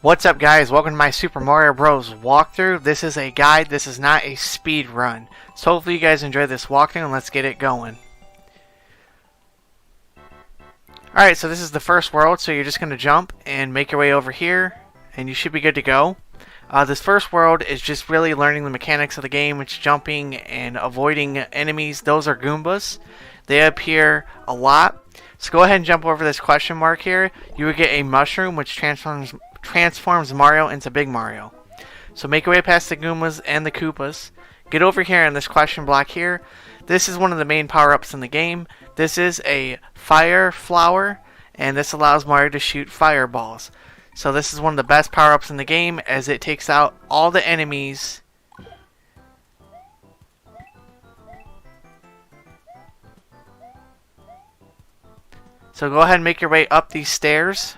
What's up, guys? Welcome to my Super Mario Bros. Walkthrough. This is a guide. This is not a speed run. So hopefully you guys enjoy this walkthrough and let's get it going. Alright, so this is the first world. So you're just going to jump and make your way over here and you should be good to go. This first world is just really learning the mechanics of the game. It's jumping and avoiding enemies. Those are Goombas. They appear a lot. So go ahead and jump over this question mark here. You will get a mushroom which transforms Mario into Big Mario. So make your way past the Goombas and the Koopas. Get over here in this question block here. This is one of the main power-ups in the game. This is a fire flower, and this allows Mario to shoot fireballs. So this is one of the best power-ups in the game as it takes out all the enemies. So go ahead and make your way up these stairs.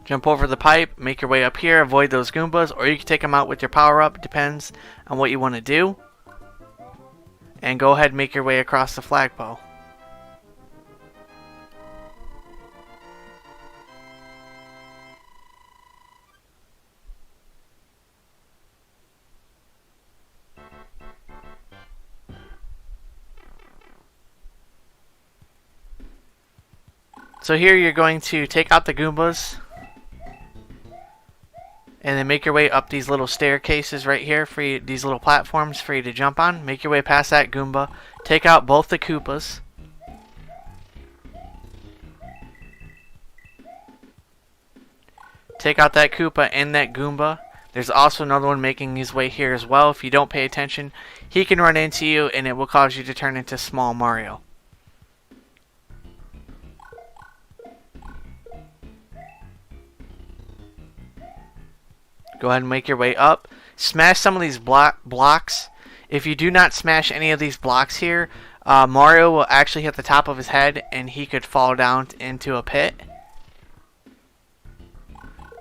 Jump over the pipe, make your way up here, avoid those Goombas, or you can take them out with your power-up. Depends on what you want to do. And go ahead and make your way across the flagpole. So here you're going to take out the Goombas. And then make your way up these little staircases right here, these little platforms for you to jump on. Make your way past that Goomba. Take out both the Koopas. Take out that Koopa and that Goomba. There's also another one making his way here as well. If you don't pay attention, he can run into you and it will cause you to turn into Small Mario. Go ahead and make your way up. Smash some of these blocks. If you do not smash any of these blocks here, Mario will actually hit the top of his head and he could fall down into a pit.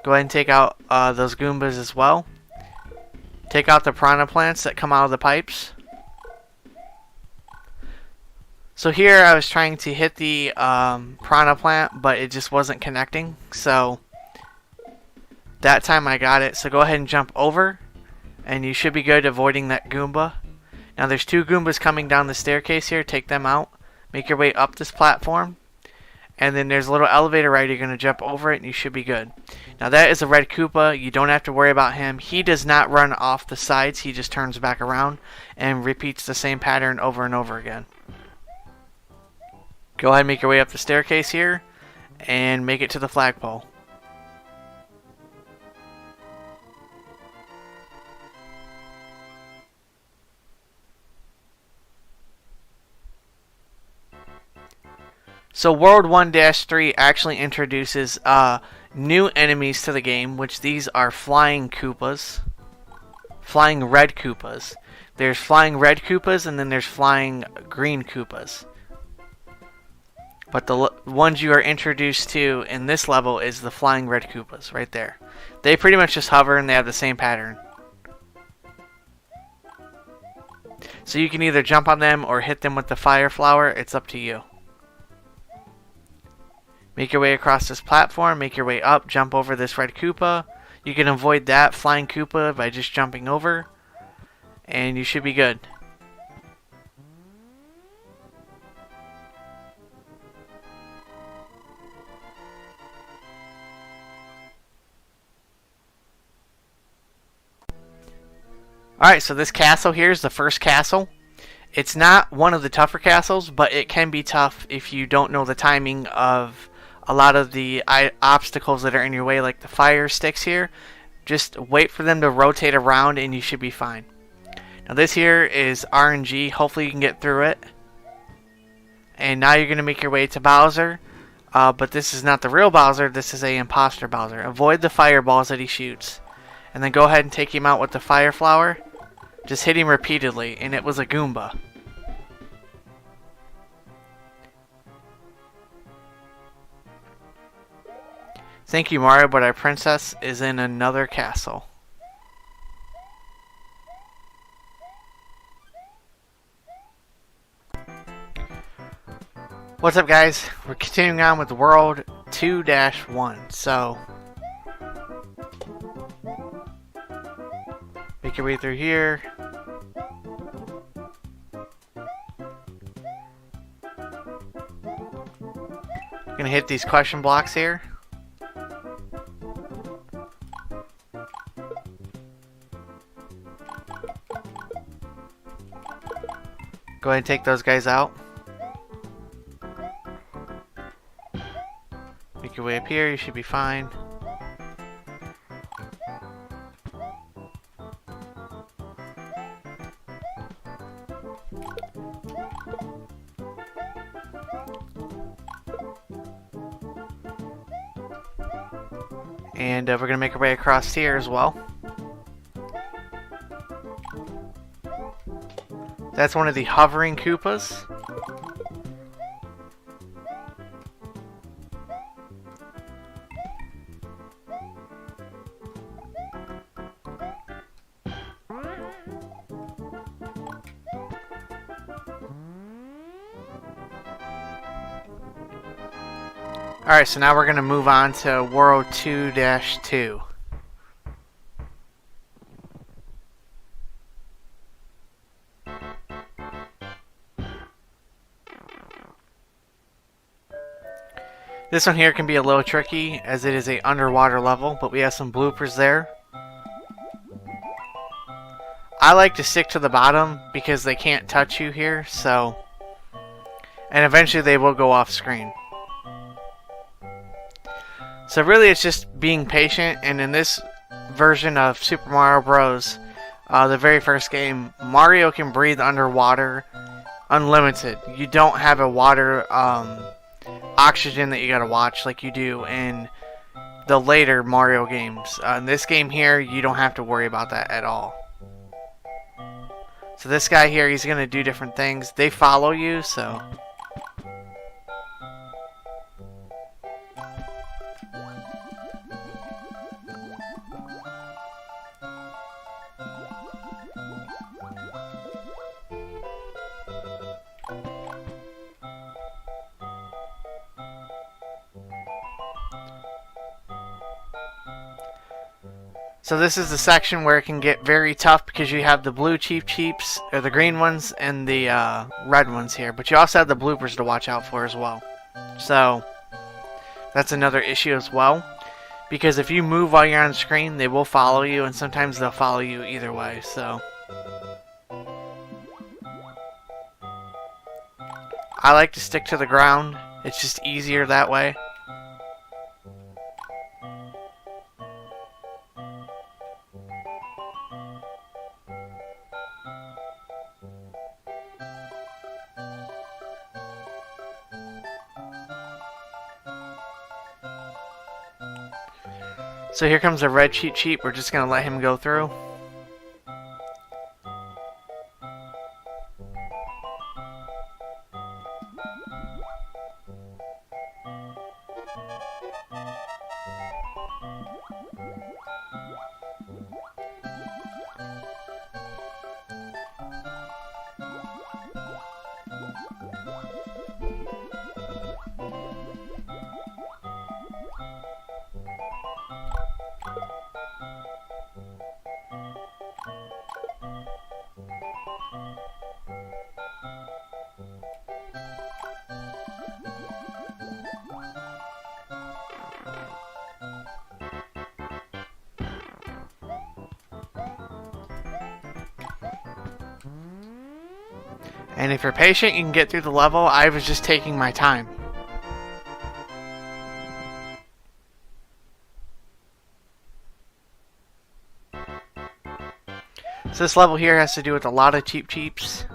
Go ahead and take out those Goombas as well. Take out the piranha plants that come out of the pipes. So here I was trying to hit the piranha plant, but it just wasn't connecting. So that time I got it. So go ahead and jump over and you should be good avoiding that Goomba. Now there's two Goombas coming down the staircase here. Take them out. Make your way up this platform. And then there's a little elevator right. You're going to jump over it and you should be good. Now that is a red Koopa. You don't have to worry about him. He does not run off the sides. He just turns back around and repeats the same pattern over and over again. Go ahead and make your way up the staircase here and make it to the flagpole. So World 1-3 actually introduces new enemies to the game, which these are flying Koopas. Flying red Koopas. There's flying red Koopas and then there's flying green Koopas. But the ones you are introduced to in this level is the flying red Koopas right there. They pretty much just hover and they have the same pattern. So you can either jump on them or hit them with the fire flower. It's up to you. Make your way across this platform, make your way up, jump over this red Koopa. You can avoid that flying Koopa by just jumping over, and you should be good. Alright, so this castle here is the first castle. It's not one of the tougher castles, but it can be tough if you don't know the timing of a lot of the obstacles that are in your way, like the fire sticks here. Just wait for them to rotate around and you should be fine. Now this here is RNG. Hopefully you can get through it. And now you're going to make your way to Bowser. But this is not the real Bowser. This is a imposter Bowser. Avoid the fireballs that he shoots. And then go ahead and take him out with the fire flower. Just hit him repeatedly. And it was a Goomba. Thank you, Mario, but our princess is in another castle. What's up, guys? We're continuing on with World 2-1. So Make your way through here. Gonna hit these question blocks here. Go ahead and take those guys out. Make your way up here, you should be fine. And we're going to make our way across here as well. That's one of the hovering Koopas. Alright, so now we're going to move on to World 2-2. This one here can be a little tricky as it is a underwater level, but we have some bloopers there. I like to stick to the bottom because they can't touch you here, so... And eventually they will go off screen. So really it's just being patient, and in this version of Super Mario Bros., the very first game, Mario can breathe underwater unlimited. You don't have a water oxygen that you gotta watch like you do in the later Mario games. In this game here, you don't have to worry about that at all. So this guy here, he's gonna do different things. They follow you, so... So this is the section where it can get very tough because you have the blue Cheep Cheeps, or the green ones, and the red ones here. But you also have the bloopers to watch out for as well. So that's another issue as well. Because if you move while you're on screen, they will follow you, and sometimes they'll follow you either way. So I like to stick to the ground. It's just easier that way. So here comes a red Cheep Cheep. We're just going to let him go through. And if you're patient, you can get through the level. I was just taking my time. So this level here has to do with a lot of Cheep Cheeps.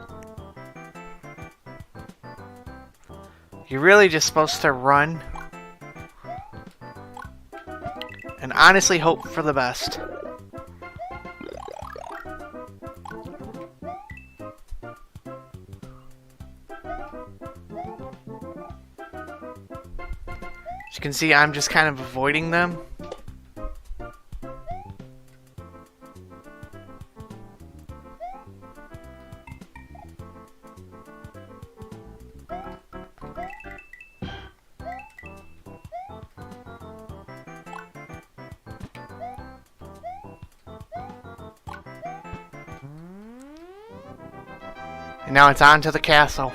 You're really just supposed to run and honestly hope for the best. As you can see, I'm just kind of avoiding them. And now it's on to the castle.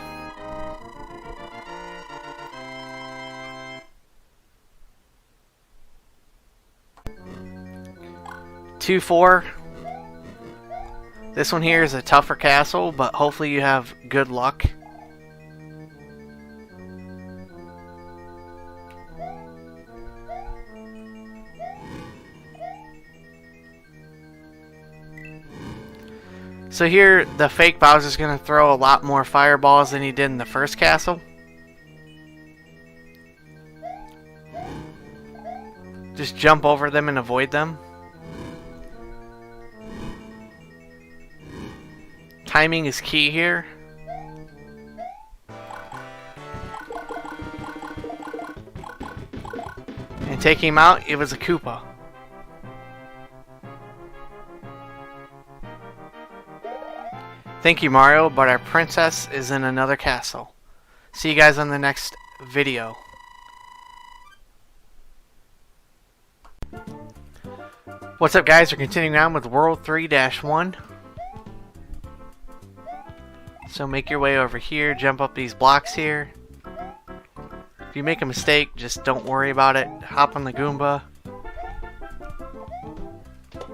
Two, 4. This one here is a tougher castle, but hopefully you have good luck. So here, the fake Bowser's going to throw a lot more fireballs than he did in the first castle. Just jump over them and avoid them. Timing is key here. And taking him out, it was a Koopa. Thank you, Mario, but our princess is in another castle. See you guys on the next video. What's up, guys? We're continuing on with World 3-1. So make your way over here, jump up these blocks here. If you make a mistake, just don't worry about it. Hop on the Goomba.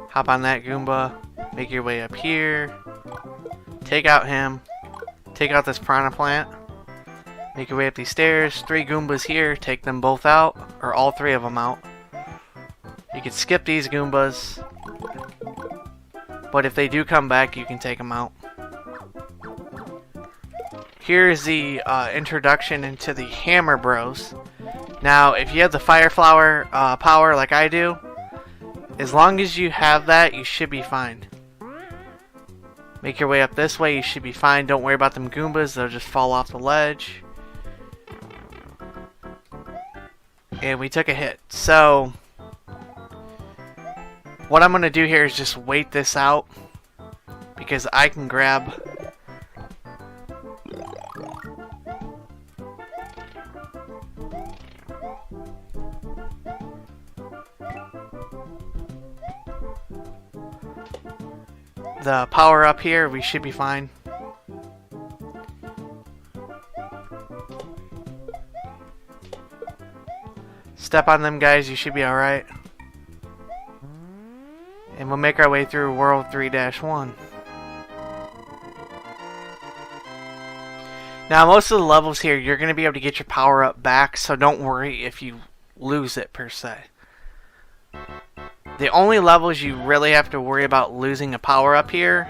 Hop on that Goomba. Make your way up here. Take out him. Take out this Piranha Plant. Make your way up these stairs. 3 Goombas here. Take them both out. Or all 3 of them out. You can skip these Goombas. But if they do come back, you can take them out. Here's the introduction into the Hammer Bros. Now, if you have the Fire Flower power like I do, as long as you have that, you should be fine. Make your way up this way, you should be fine. Don't worry about them Goombas, they'll just fall off the ledge. And we took a hit. So, what I'm going to do here is just wait this out, because I can grab the power up here. We should be fine. Step on them, guys, you should be alright. And we'll make our way through World 3-1. Now, most of the levels here, you're going to be able to get your power up back, so don't worry if you lose it per se. The only levels you really have to worry about losing a power up here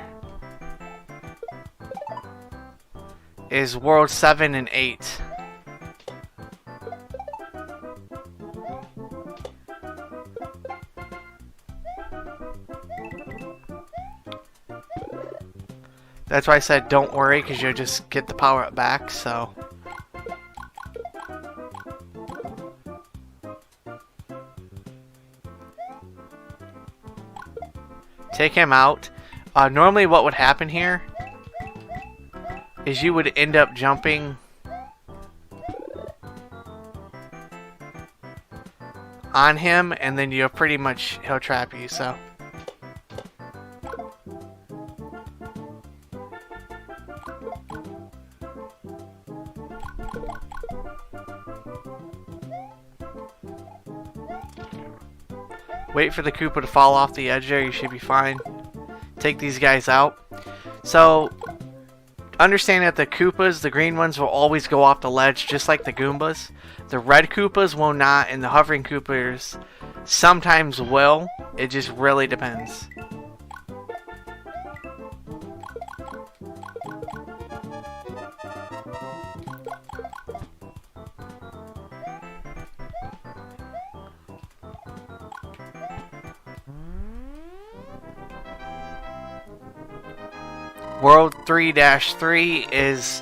is World 7 and 8. That's why I said don't worry, because you'll just get the power up back, so. Take him out. Normally what would happen here is you would end up jumping on him, and then you'll pretty much, he'll trap you, so. Wait for the Koopa to fall off the edge there, you should be fine. Take these guys out. So, understand that the Koopas, the green ones, will always go off the ledge, just like the Goombas. The red Koopas will not, and the hovering Koopas sometimes will. It just really depends. World 3-3 is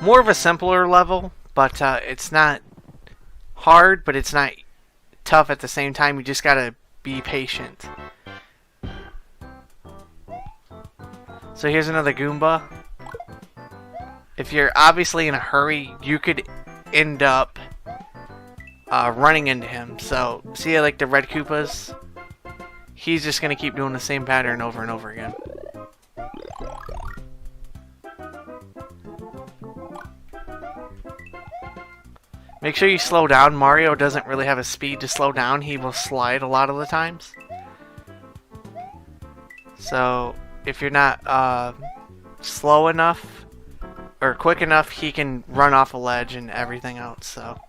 more of a simpler level, but it's not hard, but it's not tough at the same time. You just gotta be patient. So here's another Goomba. If you're obviously in a hurry, you could end up running into him. So see, like the red Koopas, he's just gonna keep doing the same pattern over and over again. Make sure you slow down. Mario doesn't really have a speed to slow down. He will slide a lot of the times. So if you're not slow enough or quick enough, he can run off a ledge and everything else. So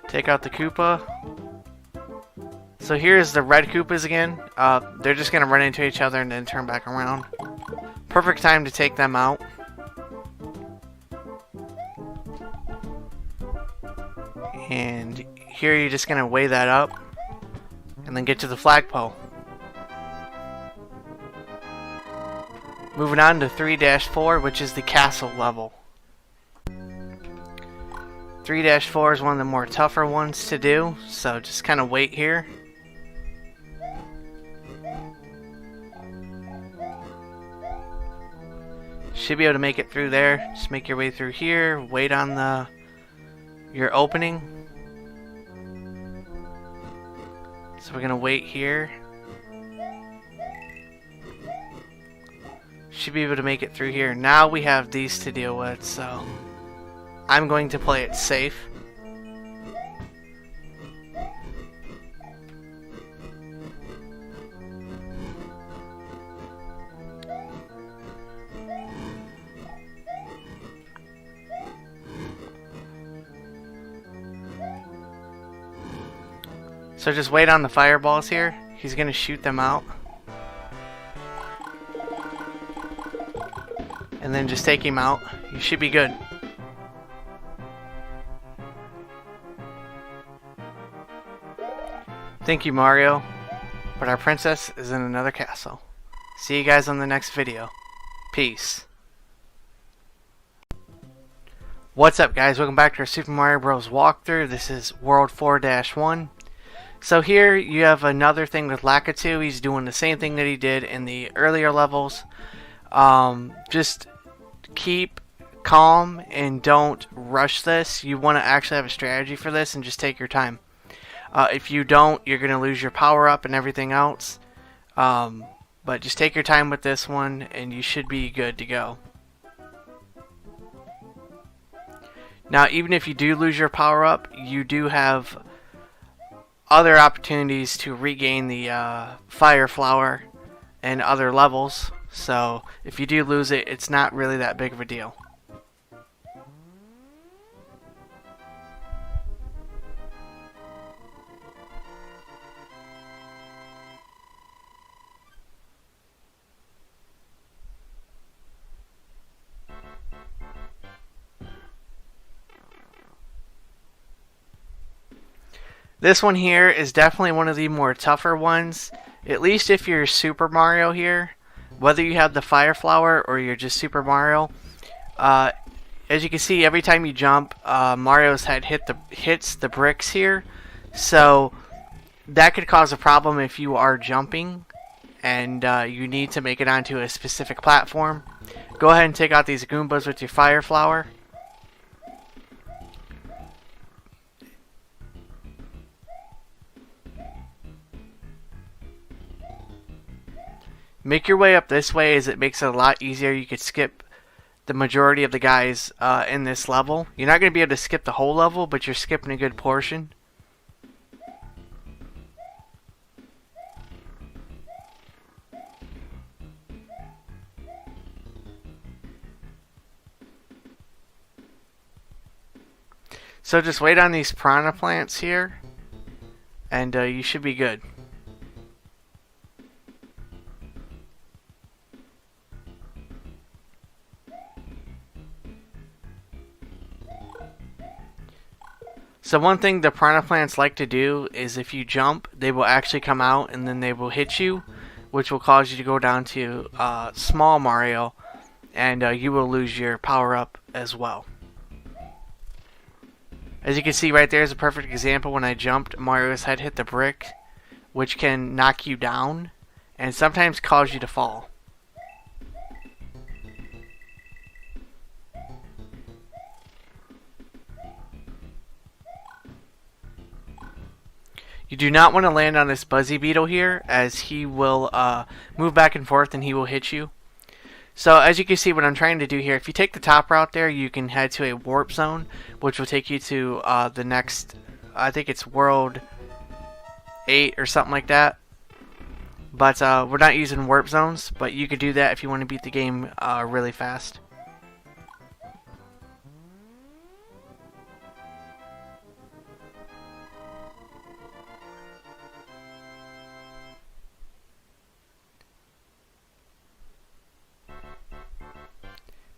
take out the Koopa. So here's the red Koopas again. They're just going to run into each other and then turn back around. Perfect time to take them out. And here you're just going to weigh that up. And then get to the flagpole. Moving on to 3-4, which is the castle level. 3-4 is one of the more tougher ones to do. So just kind of wait here. Should be able to make it through there. Just make your way through here. Wait on your opening. So we're gonna wait here. Should be able to make it through here. Now we have these to deal with, so I'm going to play it safe. So just wait on the fireballs here. He's gonna shoot them out. And then just take him out. You should be good. Thank you, Mario. But our princess is in another castle. See you guys on the next video. Peace. What's up, guys? Welcome back to our Super Mario Bros. Walkthrough. This is World 4-1. So here you have another thing with Lakitu. He's doing the same thing that he did in the earlier levels. Just keep calm and don't rush this. You want to actually have a strategy for this and just take your time. If you don't, you're going to lose your power up and everything else. But just take your time with this one and you should be good to go. Now, even if you do lose your power up, you do have other opportunities to regain the fire flower and other levels. So if you do lose it, it's not really that big of a deal. This one here is definitely one of the more tougher ones, at least if you're Super Mario here. Whether you have the Fire Flower or you're just Super Mario. As you can see, every time you jump, Mario's head hits the bricks here. So that could cause a problem if you are jumping and you need to make it onto a specific platform. Go ahead and take out these Goombas with your Fire Flower. Make your way up this way as it makes it a lot easier. You could skip the majority of the guys in this level. You're not going to be able to skip the whole level, but you're skipping a good portion. So just wait on these piranha plants here, and you should be good. So one thing the piranha plants like to do is if you jump, they will actually come out and then they will hit you, which will cause you to go down to small Mario, and you will lose your power up as well. As you can see right there is a perfect example. When I jumped, Mario's head hit the brick, which can knock you down and sometimes cause you to fall. You do not want to land on this Buzzy Beetle here, as he will move back and forth and he will hit you. So as you can see, what I'm trying to do here, if you take the top route there, you can head to a warp zone, which will take you to the next, I think it's World 8 or something like that. But we're not using warp zones, but you could do that if you want to beat the game really fast.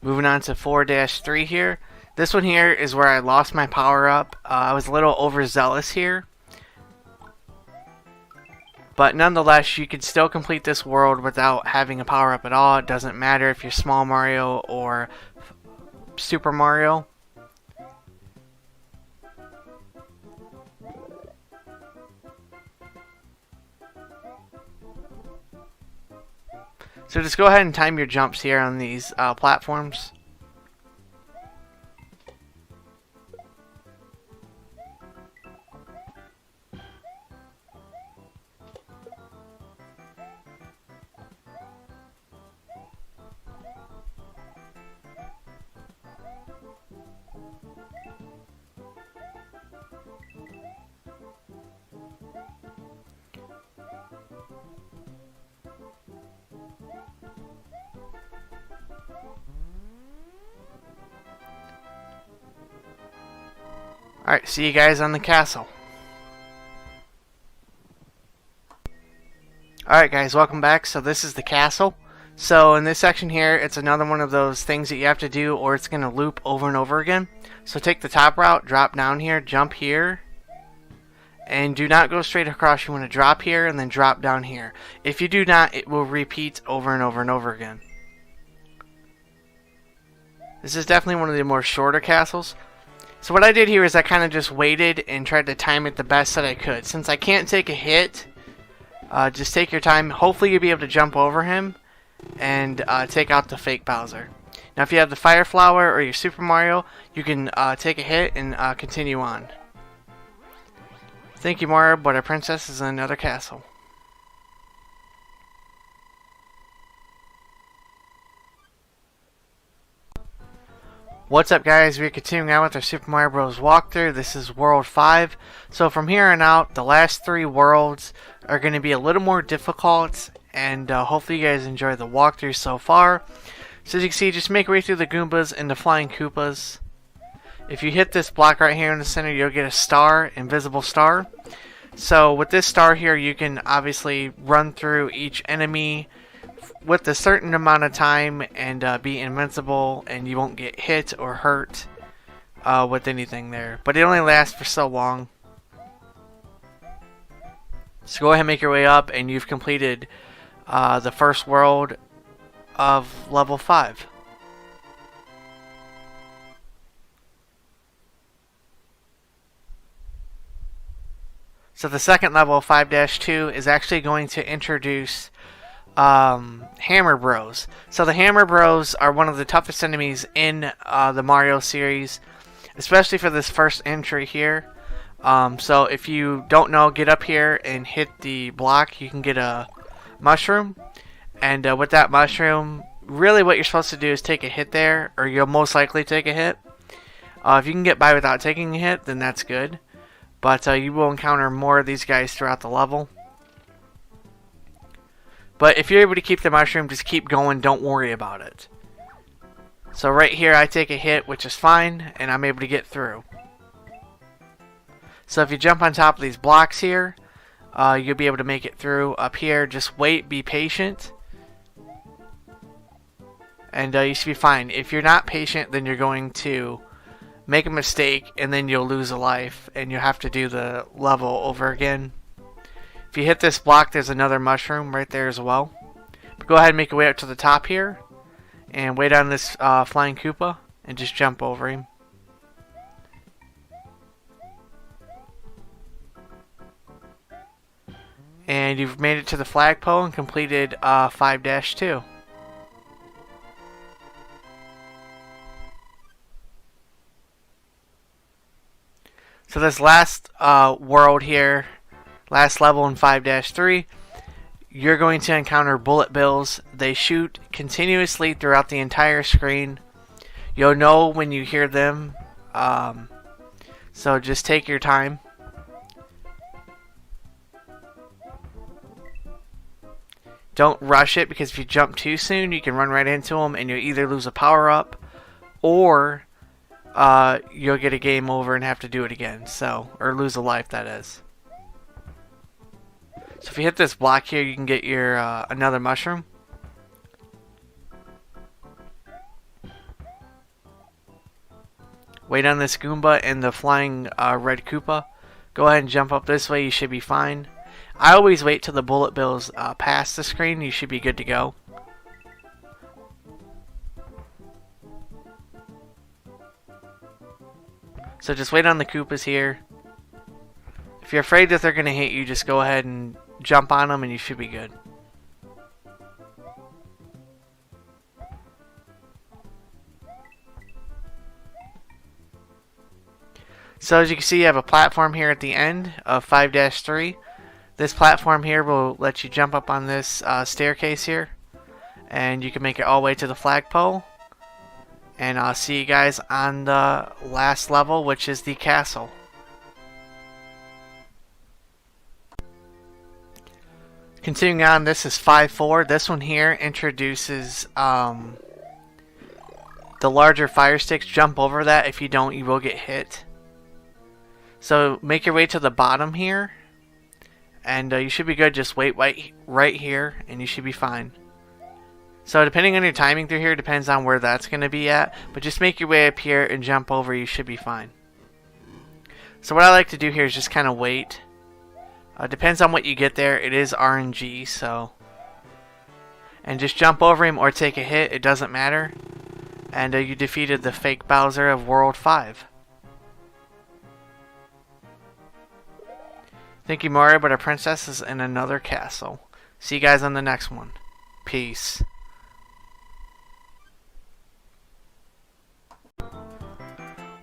Moving on to 4-3 here. This one here is where I lost my power up. I was a little overzealous here. But nonetheless, you can still complete this world without having a power up at all. It doesn't matter if you're Small Mario or Super Mario. So just go ahead and time your jumps here on these platforms. Alright, see you guys on the castle. Alright guys, welcome back. So this is the castle. So in this section here, it's another one of those things that you have to do or it's going to loop over and over again. So take the top route, drop down here, jump here. And do not go straight across. You want to drop here and then drop down here. If you do not, it will repeat over and over and over again. This is definitely one of the more shorter castles. So what I did here is I kind of just waited and tried to time it the best that I could. Since I can't take a hit, just take your time. Hopefully you'll be able to jump over him and take out the fake Bowser. Now if you have the Fire Flower or your Super Mario, you can take a hit and continue on. Thank you, Mario, but our princess is in another castle. What's up guys, we're continuing on with our Super Mario Bros. Walkthrough. This is World 5. So from here on out, the last 3 worlds are going to be a little more difficult, and hopefully you guys enjoy the walkthrough so far. So as you can see, just make your way through the Goombas and the Flying Koopas. If you hit this block right here in the center, you'll get a star, invisible star. So with this star here, you can obviously run through each enemy with a certain amount of time and be invincible, and you won't get hit or hurt with anything there. But it only lasts for so long. So go ahead and make your way up, and you've completed the first world of level 5. So the second level of 5-2 is actually going to introduce Hammer Bros. So the Hammer Bros are one of the toughest enemies in the Mario series, especially for this first entry here. So if you don't know, get up here and hit the block. You can get a mushroom, and with that mushroom, really what you're supposed to do is take a hit there, or you'll most likely take a hit. If you can get by without taking a hit, then that's good. But you will encounter more of these guys throughout the level. But if you're able to keep the mushroom, just keep going. Don't worry about it. So right here, I take a hit, which is fine, and I'm able to get through. So if you jump on top of these blocks here, you'll be able to make it through. Up here, just wait, be patient. And you should be fine. If you're not patient, then you're going to make a mistake, and then you'll lose a life, and you'll have to do the level over again. If you hit this block, there's another mushroom right there as well. But go ahead and make your way up to the top here, and wait on this Flying Koopa, and just jump over him. And you've made it to the flagpole and completed 5-2. So this last world here, Last level in 5-3, you're going to encounter bullet bills. They shoot continuously throughout the entire screen. You'll know when you hear them, so just take your time. Don't rush it, because if you jump too soon, you can run right into them and you'll either lose a power-up or you'll get a game over and have to do it again. So, or lose a life, that is. So if you hit this block here, you can get your another mushroom. Wait on this Goomba and the flying red Koopa. Go ahead and jump up this way, you should be fine. I always wait till the bullet bills pass the screen, you should be good to go. So just wait on the Koopas here. If you're afraid that they're going to hit you, just go ahead and jump on them and you should be good. So as you can see, you have a platform here at the end of 5-3. This platform here will let you jump up on this staircase here, and you can make it all the way to the flagpole. And I'll see you guys on the last level, which is the castle. Continuing on, this is 5-4. This one here introduces the larger fire sticks. Jump over that. If you don't, you will get hit. So make your way to the bottom here, and you should be good. Just wait right here, and you should be fine. So depending on your timing through here, depends on where that's going to be at. But just make your way up here and jump over. You should be fine. So what I like to do here is just kind of wait. Depends on what you get there. It is RNG, so. And just jump over him or take a hit. It doesn't matter. And you defeated the fake Bowser of World 5. Thank you, Mario, but our princess is in another castle. See you guys on the next one. Peace.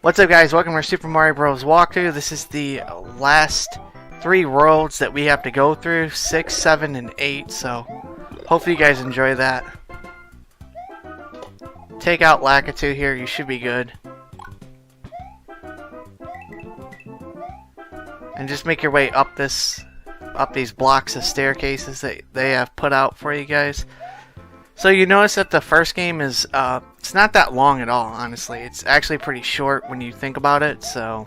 What's up, guys? Welcome to our Super Mario Bros. Walkthrough. This is the last 3 worlds that we have to go through. 6, 7, and 8. So, hopefully you guys enjoy that. Take out Lakitu here. You should be good. And just make your way up these blocks of staircases that they have put out for you guys. So you notice that the first game is it's not that long at all, honestly. It's actually pretty short when you think about it, so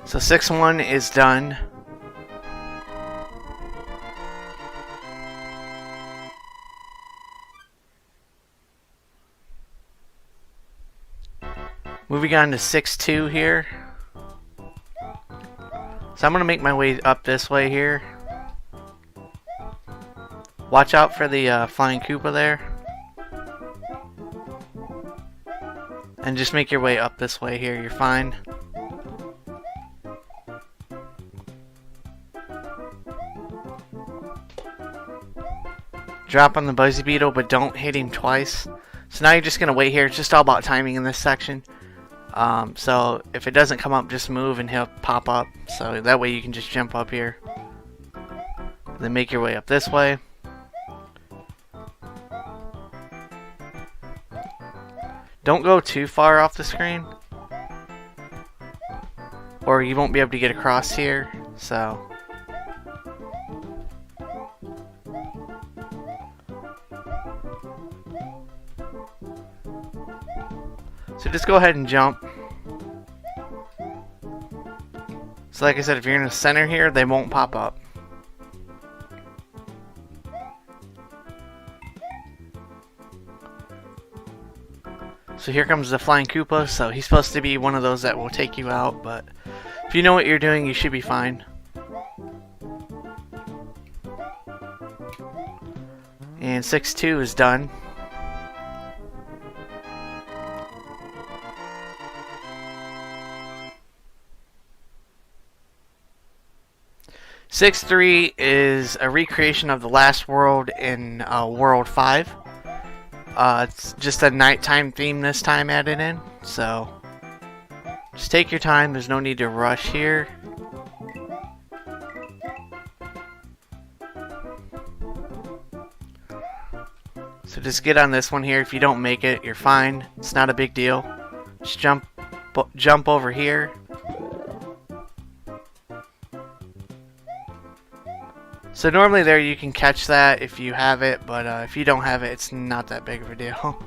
So 6-1 is done. Moving on to 6-2 here. So I'm going to make my way up this way here. Watch out for the flying Koopa there. And just make your way up this way here. You're fine. Drop on the Buzzy Beetle, but don't hit him twice. So now you're just going to wait here. It's just all about timing in this section. So if it doesn't come up, just move and he'll pop up. So that way you can just jump up here. Then make your way up this way. Don't go too far off the screen, or you won't be able to get across here. So just go ahead and jump. So like I said, if you're in the center here, they won't pop up. So here comes the flying Koopa. So he's supposed to be one of those that will take you out, but if you know what you're doing, you should be fine. And 6-2 is done. 6-3 is a recreation of the last world in World 5. It's just a nighttime theme this time added in, so just take your time. There's no need to rush here. So just get on this one here. If you don't make it, you're fine. It's not a big deal. Just jump over here. So normally there you can catch that if you have it, but if you don't have it, it's not that big of a deal.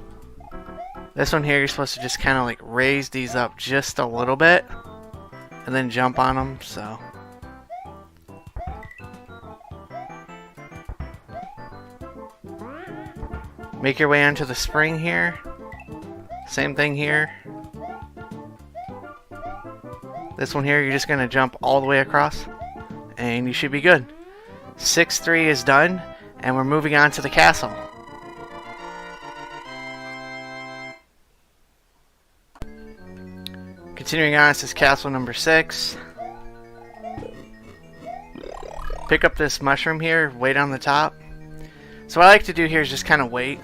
This one here, you're supposed to just kind of like raise these up just a little bit and then jump on them, so. Make your way onto the spring here. Same thing here. This one here, you're just going to jump all the way across and you should be good. 6-3 is done, and we're moving on to the castle. Continuing on, this is castle number 6. Pick up this mushroom here, wait on the top. So what I like to do here is just kind of wait.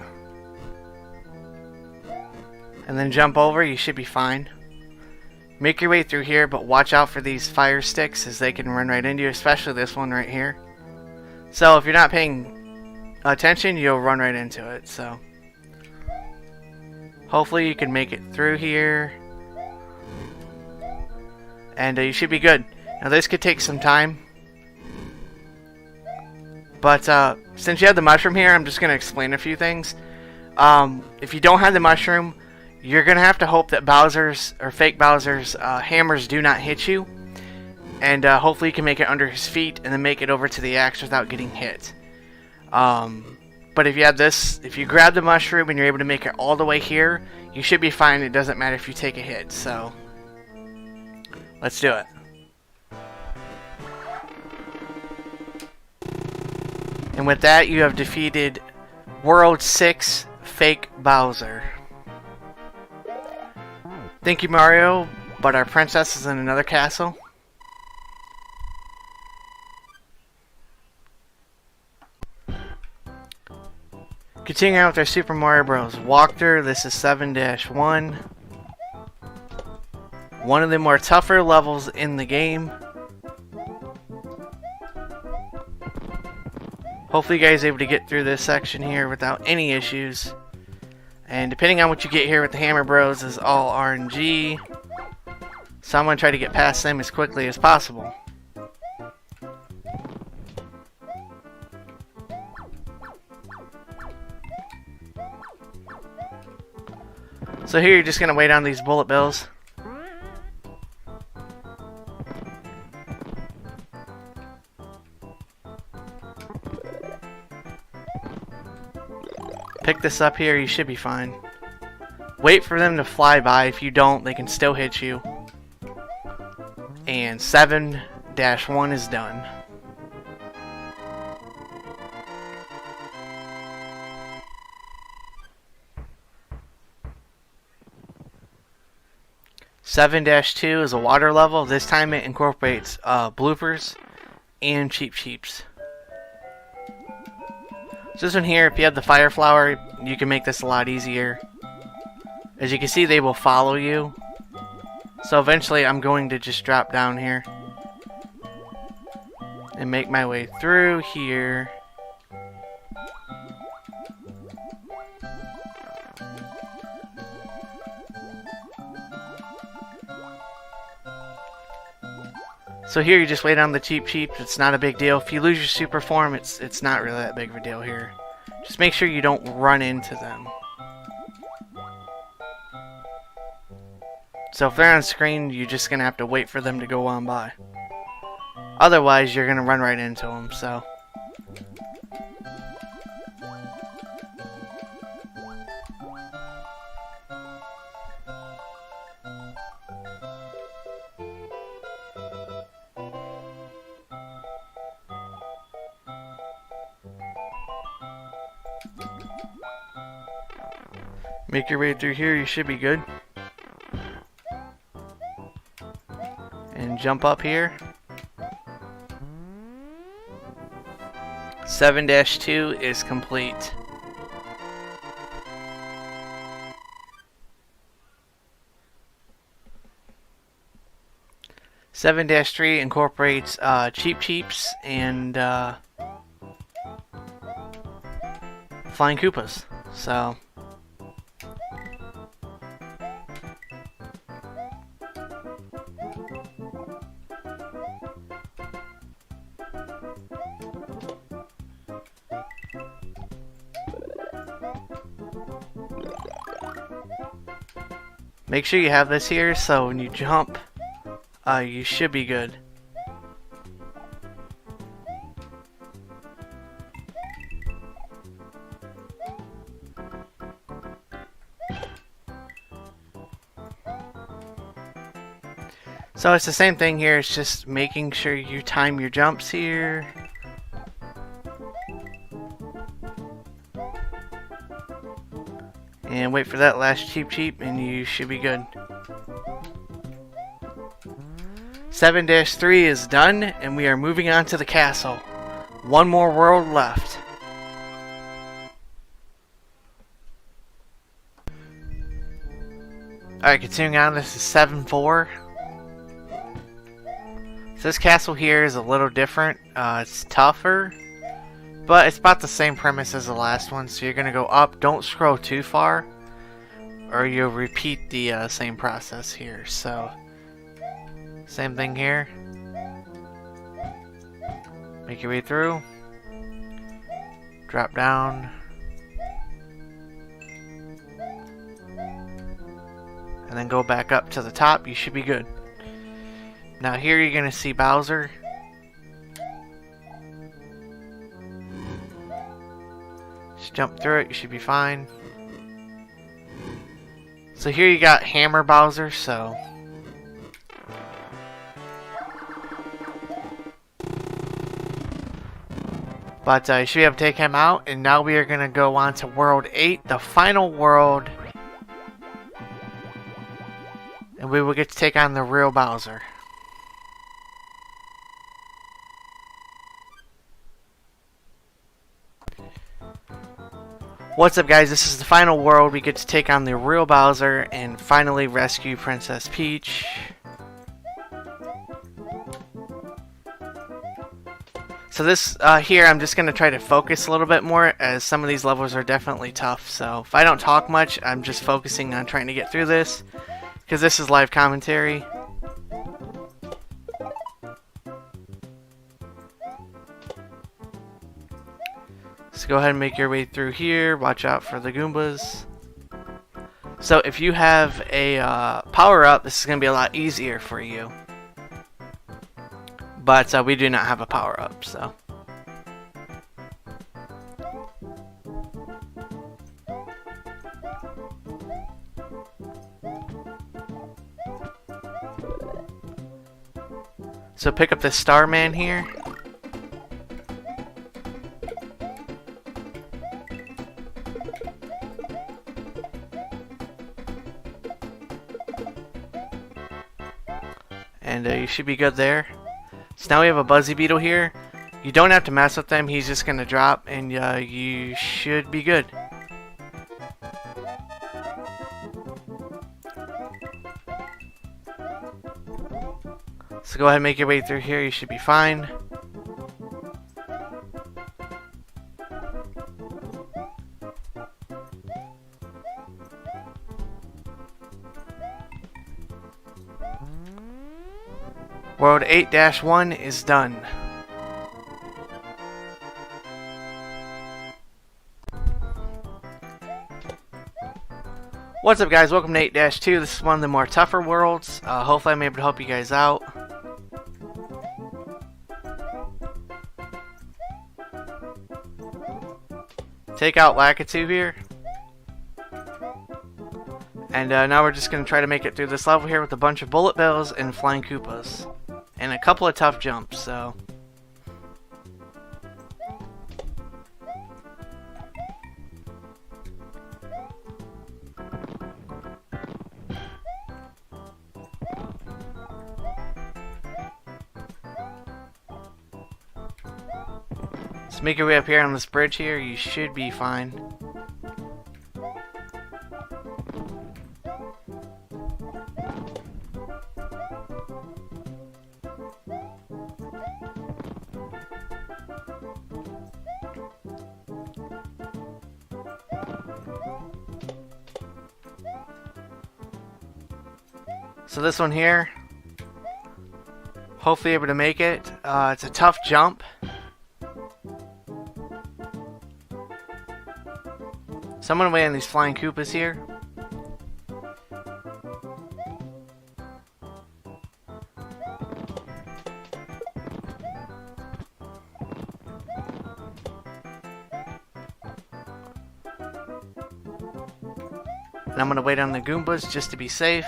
And then jump over, you should be fine. Make your way through here, but watch out for these fire sticks as they can run right into you, especially this one right here. So if you're not paying attention, you'll run right into it. So hopefully you can make it through here, and you should be good. Now this could take some time, but since you have the mushroom here, I'm just going to explain a few things. If you don't have the mushroom, you're going to have to hope that Bowser's or fake Bowser's hammers do not hit you. And hopefully you can make it under his feet and then make it over to the axe without getting hit. But if you have this, if you grab the mushroom and you're able to make it all the way here, you should be fine. It doesn't matter if you take a hit. So let's do it. And with that, you have defeated World 6 Fake Bowser. Thank you, Mario, but our princess is in another castle. Continuing on with our Super Mario Bros. Walkthrough, this is 7-1. One of the more tougher levels in the game. Hopefully you guys are able to get through this section here without any issues. And depending on what you get here with the Hammer Bros is all RNG. So I'm going to try to get past them as quickly as possible. So here you're just going to wait on these bullet bills. Pick this up here, you should be fine. Wait for them to fly by. If you don't, they can still hit you. And 7-1 is done. Seven -2 is a water level. This time it incorporates bloopers and Cheep Cheeps. So this one here, if you have the fire flower, you can make this a lot easier. As you can see, they will follow you. So eventually I'm going to just drop down here and make my way through here. So here you just wait on the Cheep Cheep. It's not a big deal. If you lose your super form, it's not really that big of a deal here. Just make sure you don't run into them. So if they're on screen, you're just going to have to wait for them to go on by. Otherwise, you're going to run right into them, so. Make your way through here, you should be good. And jump up here. 7-2 is complete. Seven -3 incorporates Cheep Cheeps and Flying Koopas. So make sure you have this here so when you jump, you should be good. So it's the same thing here, it's just making sure you time your jumps here. And wait for that last Cheep Cheep and you should be good. 7-3 is done and we are moving on to the castle. One more world left. Alright, continuing on, this is 7-4. So this castle here is a little different. It's tougher, but it's about the same premise as the last one. So you're going to go up, don't scroll too far, or you'll repeat the same process here. So, same thing here. Make your way through. Drop down. And then go back up to the top. You should be good. Now here you're going to see Bowser. Just jump through it, you should be fine. So here you got Hammer Bowser, so but you should be able to take him out, and now we are going to go on to World 8, the final world. And we will get to take on the real Bowser. What's up, guys? This is the final world. We get to take on the real Bowser and finally rescue Princess Peach. So this here, I'm just going to try to focus a little bit more, as some of these levels are definitely tough. So if I don't talk much, I'm just focusing on trying to get through this, because this is live commentary. So go ahead and make your way through here. Watch out for the Goombas. So if you have a power-up, this is going to be a lot easier for you. But we do not have a power-up, so. So pick up the Starman here. And you should be good there. So now we have a Buzzy Beetle here. You don't have to mess with them. He's just going to drop and you should be good. So go ahead and make your way through here. You should be fine. World 8-1 is done. What's up, guys? Welcome to 8-2. This is one of the more tougher worlds. Hopefully I'm able to help you guys out. Take out Lakitu here. And now we're just going to try to make it through this level here with a bunch of bullet bills and flying Koopas. And a couple of tough jumps, so. So make your way up here on this bridge here, you should be fine. So this one here, hopefully able to make it. It's a tough jump. So I'm gonna wait on these flying Koopas here. And I'm gonna wait on the Goombas just to be safe.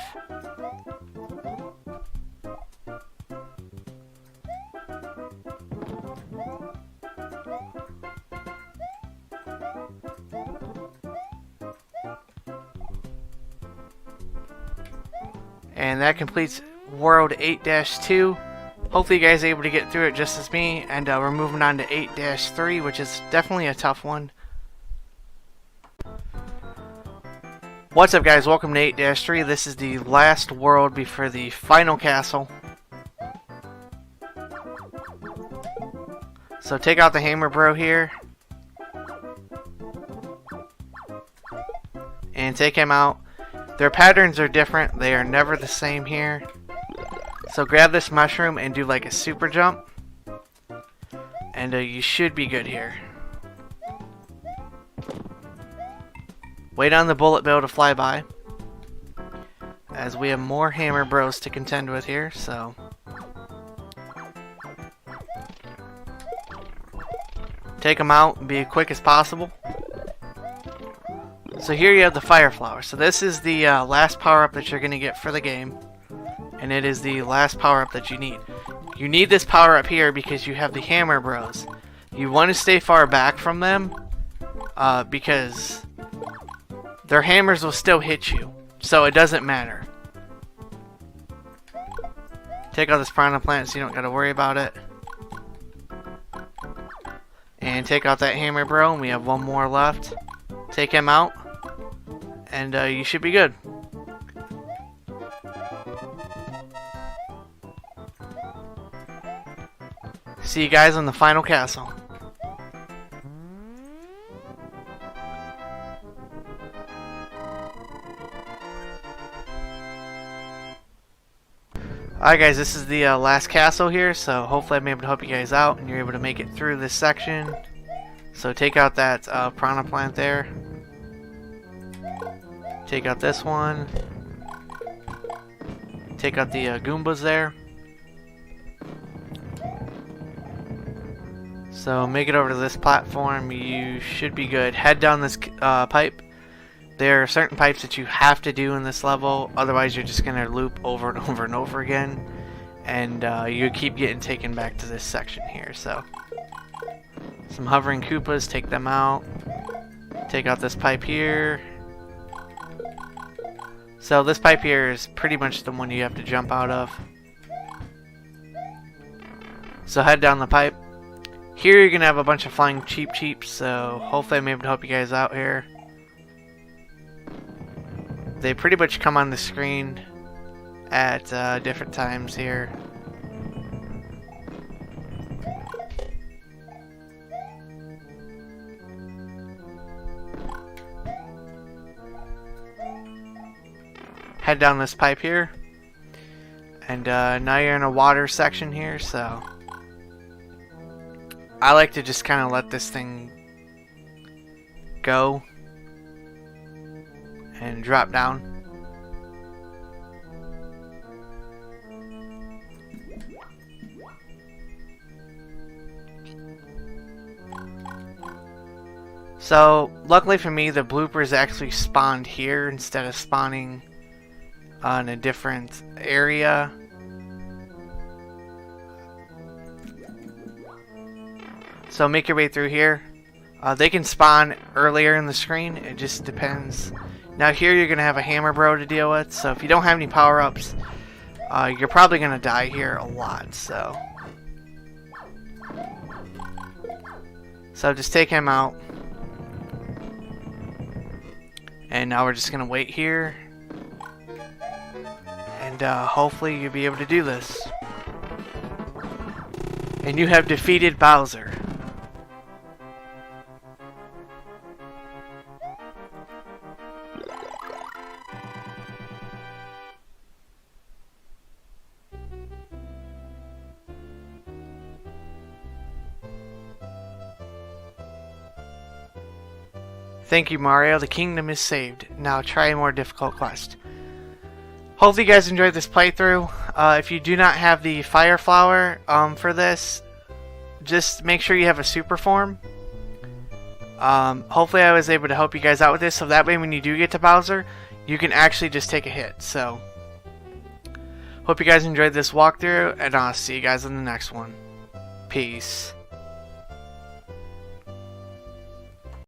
And that completes World 8-2. Hopefully you guys are able to get through it just as me. And we're moving on to 8-3, which is definitely a tough one. What's up guys, welcome to 8-3. This is the last world before the final castle. So take out the hammer bro here. And take him out. Their patterns are different, they are never the same here. So grab this mushroom and do like a super jump. And you should be good here. Wait on the bullet bill to fly by, as we have more hammer bros to contend with here, so. Take them out and be as quick as possible. So here you have the fire flower. So this is the last power up that you're going to get for the game. And it is the last power up that you need. You need this power up here because you have the hammer bros. You want to stay far back from them because their hammers will still hit you. So it doesn't matter. Take out this piranha plant so you don't got to worry about it. And take out that hammer bro, and we have one more left. Take him out. And you should be good. See you guys on the final castle. Alright guys, this is the last castle here, so hopefully I'm able to help you guys out and you're able to make it through this section. So take out that piranha plant there. Take out this one. Take out the Goombas there. So make it over to this platform. You should be good. Head down this pipe. There are certain pipes that you have to do in this level. Otherwise you're just going to loop over and over and over again. And you keep getting taken back to this section here. So some hovering Koopas. Take them out. Take out this pipe here. So this pipe here is pretty much the one you have to jump out of. So head down the pipe. Here you're going to have a bunch of flying cheeps, so hopefully I'm able to help you guys out here. They pretty much come on the screen at different times here. Head down this pipe here, and now you're in a water section here, so I like to just kind of let this thing go and drop down. So luckily for me, the bloopers actually spawned here instead of spawning on a different area. So make your way through here. They can spawn earlier in the screen. It just depends. Now here you're going to have a hammer bro to deal with. So if you don't have any power-ups, you're probably going to die here a lot. So So just take him out. And now we're just going to wait here. And hopefully you'll be able to do this. And you have defeated Bowser. Thank you, Mario. The kingdom is saved. Now try a more difficult quest. Hopefully you guys enjoyed this playthrough. If you do not have the fire flower for this, just make sure you have a super form. Hopefully I was able to help you guys out with this, so that way when you do get to Bowser, you can actually just take a hit. So, hope you guys enjoyed this walkthrough, and I'll see you guys in the next one. Peace.